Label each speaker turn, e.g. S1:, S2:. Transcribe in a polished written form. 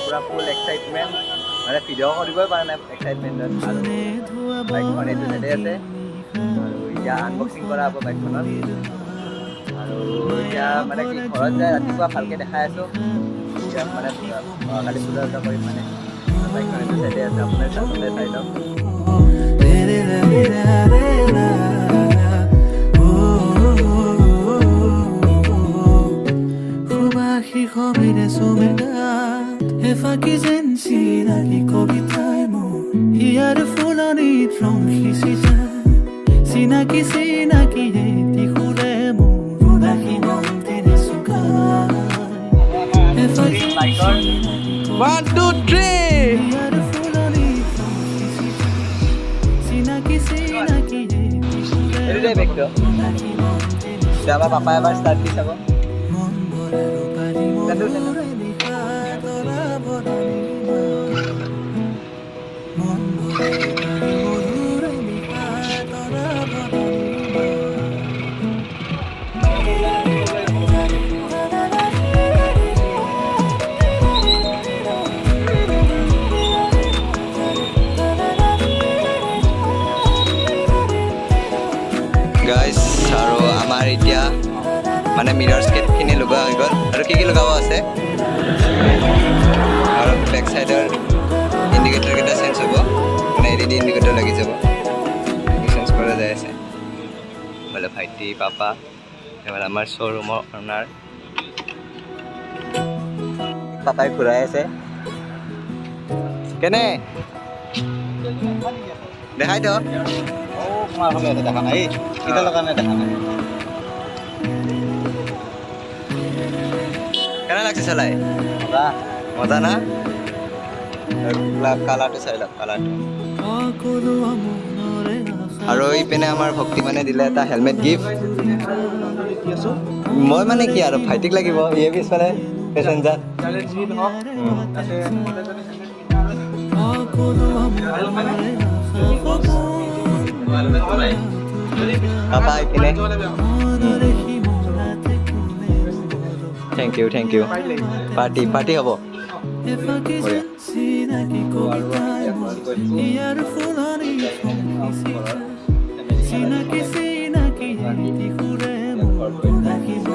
S1: পুৰা ফুল এক্সাইটমেণ্ট মানে ভিডিঅ' কৰিবই পৰা নাই এক্সাইটমেণ্টত আৰু বাইকখন এইটো চাইডে আছে আৰু এতিয়া আনবক্সিং কৰা হ'ব বাইকখনত আৰু এতিয়া মানে কি ঘৰত যায় ৰাতিপুৱা ভালকৈ দেখাই আছোঁ এতিয়া মানে কালি পূজা কৰিম মানে বাইকখন এইটো চাইডে আছে আপোনাৰ চাইডে চাই লওক
S2: Efaki zensi nagi kobitai mo Hiar fulani tronki sija Sinaki sinaki heti khure mo Rudahi monte ne sukai Efaki zensi
S1: 1, 2, 3
S2: Hiar fulani tronki sija Sinaki sinaki heti khure mo
S1: Everyday back to Jama papa ever start di sabo
S2: Mon boraro pari mo
S1: guys আৰু আমাৰ এতিয়া মানে মিৰৰ স্কেটখিনি লগোৱা হৈ গ'ল আৰু কি লগাব আছে আৰু বেক চাইডৰ ইণ্ডিকেটৰকেইটা চেঞ্জ হ'ব মানে LED ইণ্ডিকেটৰ লাগি যাব চেঞ্জ কৰা যায় আছে বোলে ভাইটি পাপা এবাৰ আমাৰ শ্ব'ৰুমৰ অনাৰ পাপাই ঘূৰাই আছে কেনে দেখাই দিয়ক তোমাৰ ফালে দেখা নাই কেইটাৰ কাৰণে দেখা নাই কেনে লাগছে চলাই মজা মজা না কালাৰটো চাই লওক কালাৰটো আৰু ইপিনে আমাৰ ভক্তি মানে দিলে এটা হেলমেট গিফ্ট মই মানে কি আৰু ভাইটিক লাগিব ইয়ে পিছফালে পেচেঞ্জাৰ পাপা ইপিনে থেংক ইউ পাৰ্টি হ'ব
S2: Efaki zensi nagi kobitai mo Hiar fulani tronki sija Sinaki sinaki heti khure mo